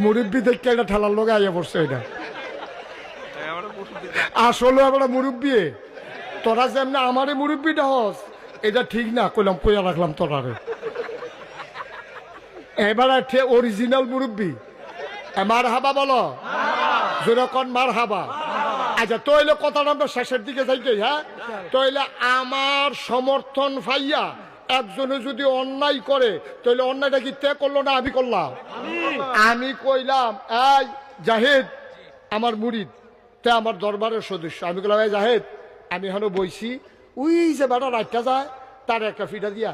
মুরব্বী দেখে এটা ঠেলার লোক আইয়া পড়ছে এটা আসলে আমরা মুরব্বী তোরা যেমনি আমারে মুরব্বীটা হস এটা ঠিক না কইলাম কইয়া রাখলাম তোরারে এবার অরিজিনাল মুরব্বী মার হাবা বলো যেরকম মার হাবা। আচ্ছা তইলে কথাটা আমরা শেষের দিকে যাইতে, হ্যাঁ তইলে আমার সমর্থন পাইয়া একজনে যদি অন্যায় করে তাহলে অন্যায়টা কি তে করলো না আমি করলাম? আমি কইলাম এই জাহিদ আমার মুরিদ, তে আমার দরবারের সদস্য, আমি কইলাম এই জাহিদ আমি এখনো বইছি, ওই যে বেটা রাতটা যায় তার একটা ফিটা দিয়া,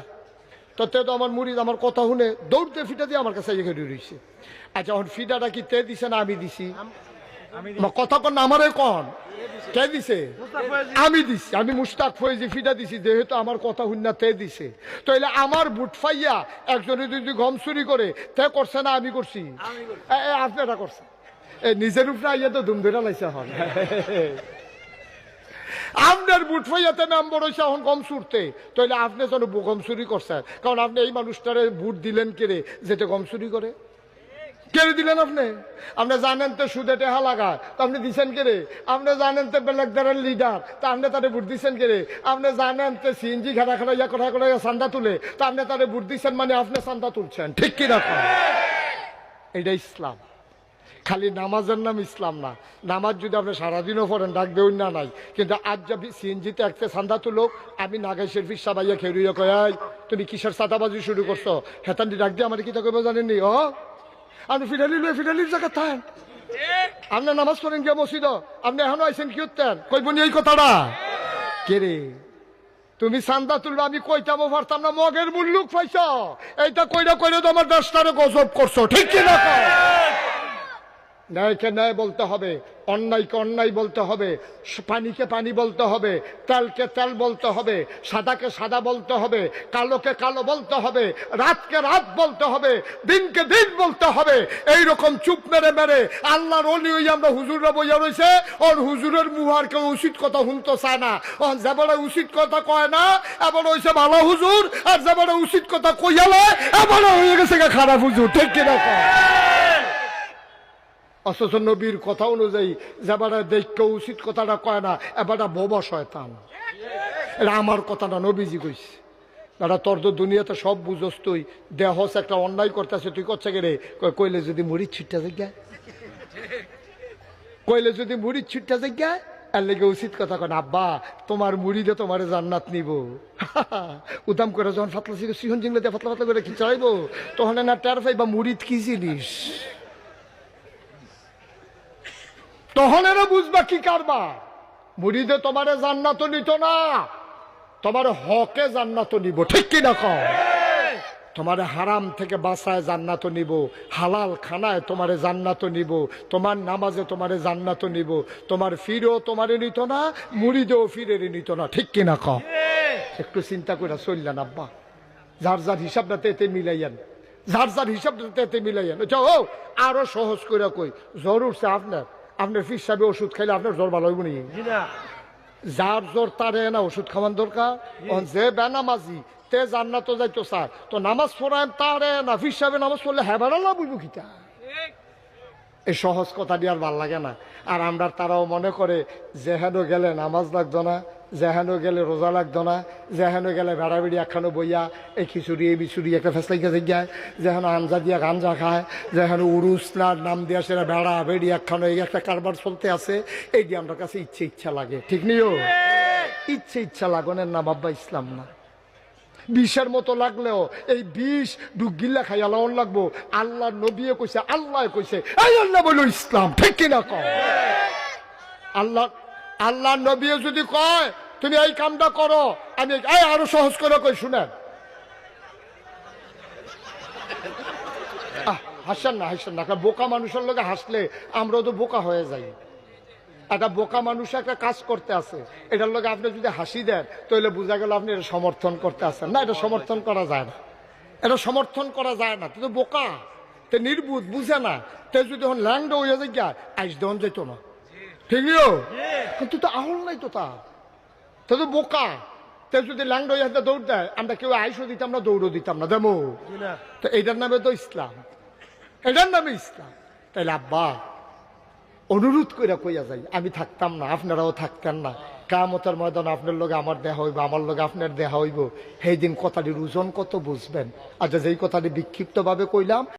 তো তে তো আমার মুরিদ আমার কথা শুনে দৌড়তে ফিটা দিয়ে আমার কাছে এখানে রয়েছে। আচ্ছা এখন ফিটাটা কি তে দিছে না আমি দিছি? কথা কন না আমারে কন কে দিছে? আমি দিছি, আমি মুশতাক ফয়েজি ফিটা দিছি, যেহেতু আমার কথা হুন্না তে দিছে। তাইলে আমার বুট ফাইয়া একজনে যদি গম চুরি করে তে করছে না আমি করছি? আপনি এটা করছে নিজের উপরে আইয়া তো ধুম ধরে লাইছে হন আপনার বুট ফাইয়াতে মেম্বর হয়েছে এখন গম চুরতে, তাইলে আপনি যেন গম চুরি করছেন, কারণ আপনি এই মানুষটারে বুট দিলেন কেড়ে যেটা গম চুরি করে। কেড়ে দিলেন আপনি? আপনি জানেন তো সুদে টেহা লাগা, তো আপনি দিচ্ছেন কেড়ে? আপনি জানেন তো বেলেকদারের লিডার, তা আপনি তারে ভোট দিচ্ছেন কেড়ে? আপনি জানেন তো সিএনজি খাড়া খাড়া ইয়া কথা করে চান্দা তুলে, তা আপনি তারে ভোট দিচ্ছেন, মানে আপনি চান্দা তুলছেন, ঠিক কি না? এটা ইসলাম। খালি নামাজের নাম ইসলাম না, নামাজ যদি আপনি সারাদিনও পড়েন ডাক দেউন না নাই, কিন্তু আজ যাবি সিএনজিতে একটা চান্দা তুলোক, আমি নাগাইশের ফিসা বাইয়া খেউরিয়া কয় তুমি কিসের চাঁদাবাজি শুরু করছো, হেতান্ডি ডাক দিয়ে আমার কি তো কেউ জানেননি? ও আপনি ফিডালির জায়গা থান, আপনি নামাজ পড়েন গিয়ে মসজিদ, আপনি এখনো আইসেন কি উঠতেন কইবনি এই কথাটা? কে রে তুমি চান্দা তুলবে আমি কইতামও পারতাম না, মগের মুল্লুক পাইছ, এইটা কইরা কইরা তোমার দেশটারে গজব করছো, ঠিক কি না? ন্যায়কে ন্যায় বলতে হবে, অন্যায়কে অন্যায় বলতে হবে, পানিকে পানি বলতে হবে, তেলকে তেল বলতে হবে, সাদাকে সাদা বলতে হবে, কালোকে কালো বলতে হবে, রাতকে রাত বলতে হবে, দিনকে দিন বলতে হবে। এইরকম চুপ মেরে মেরে আল্লাহর ওলি হই আমরা হুজুররা বইয়া রয়েছে, ওর হুজুরের মুহার কেউ উচিত কথা শুনতে চায় না, ওর যেবারে উচিত কথা কয় না এবার হয়েছে ভালো হুজুর, আর যেবারে উচিত কথা কইয়ালে এবার হয়ে গেছে খারাপ হুজুর, ঠিক কিনা? অথচ নবীর কথা অনুযায়ী যেবারে দেখকে উচিত কথাটা কয় না এবারটা বোবা শয়তান। এটা আমার কথা না, নবীজি কইছে। দাদা তোর তো দুনিয়াতে সব বুঝস, তুই দেহ একটা অন্যায় করতেছে, তুই করছে গে রে? কইলে যদি মুড়ির ছিটটা জায়গায়, কইলে যদি মুড়ির ছিটটা জায়গায় এর লেগে উচিত কথা কয় না, আব্বা তোমার মুড়িদে তোমার জান্নাত নিব। উদাম করে যখন ফাতলা সিহন জিংলে ফাতলা ফাতলা করে কি চাইবো, তখন না টের পাইবা মুড়িদ কি জিনিস, তখন এরা বুঝবা কি কারবা। মুরিদে তোমারে জান্নাত নিত না, তোমার হকে জান্নাত নিব, ঠিক কিনা কও? তোমারে হারাম থেকে বাঁচায় জান্নাত নিব, হালাল খানায় তোমারে জান্নাত নিব, তোমার নামাজে তোমারে জান্নাত নিব। তোমার ফিরেও তোমারে নিত না, মুরিদেও ফিরের নিত না, ঠিক কিনা কও? একটু চিন্তা করে চললেন আব্বা, যার যার হিসাবটাতে এতে মিলাইয়েন, যার যার হিসাবটাতে এতে মিলাইয়েন। ও আরো সহজ করে কই, জ্বর উঠছে আপনার, আপনার ফিস সাহেব ওষুধ খাইলে আপনার জ্বর ভালো হইব নি? যার জ্বর তারে না ওষুধ খাওয়ান দরকার। যে বেনামাজি তে জান্নাত যাইতো স্যার, তো নামাজ পড়ায় তারে না, ফিস সাহেবে নামাজ পড়লে হ্যাঁ না বুঝবো কিতা? এই সহজ কথা দিয়ে আর ভাল লাগে না। আর আমরা তারাও মনে করে যেহেন গেলে নামাজ লাগতো না, যেহেন গেলে রোজা লাগতো না, যেহেন গেলে বেড়াবেড়ি একখানো বইয়া এই খিচুড়ি এই বিচুড়ি একটা ফেসলাইকা যায়, যেহেন আঞ্জা দিয়া গাঞ্জা খায়, যেহেন উরুসলার নাম দিয়া সেটা বেড়া বেড়ি একখানো এই একটা কারবার চলতে আছে, এই দিয়ে আমার কাছে ইচ্ছা লাগে, ঠিক নিও? ইচ্ছা লাগনের নাম আব্বা ইসলাম না। বিষের মতো লাগলেও এই বিষ ডুগিল্লা খাইয়া লাউন লাগবো। আল্লাহ নবীও কইছে, আল্লাহ কইছে, এই আল্লাহ বলো ইসলাম, ঠিক কিনা কও? আল্লাহ নবীও যদি কয় তুমি এই কামটা করো, আমি আরো সহজ করে কই শুনেন। হাসেন না, বোকা মানুষের লোকে হাসলে আমরাও তো বোকা হয়ে যাই। একটা বোকা মানুষ একটা কাজ করতে আছে, এটার লোক আপনি যদি হাসি দেন তাহলে বোঝা গেল আপনি এটা সমর্থন করতে আছেন। না, এটা সমর্থন করা যায় না, এটা সমর্থন করা যায় না। তুই তো বোকা, তে নির্বুধ, বুঝে না। তে যদি এখন ল্যাংড হয়ে যায় গিয়া আইস দেওয়ান যেত না, ঠিক নিও? কিন্তু তো আহল নাই তো তা, তো বোকা। তে যদি ল্যাংড হয়ে দৌড় দেয়, আমরা কেউ আইসও দিতাম না, দৌড়ও দিতাম না, দেবো। তো এইটার নামে তো ইসলাম। এটার নামে ইসলাম। তাইলে আব্বা অনুরোধ করে কইয়া যাই, আমি থাকতাম না, আপনারাও থাকতেন না, কিয়ামতের ময়দানে আপনার লগে আমার দেখা হইব, আমার লগে আপনার দেখা হইব, সেই দিন কথাটির ওজন কত বুঝবেন। আচ্ছা, যেই কথাটি বিক্ষিপ্ত ভাবে কইলাম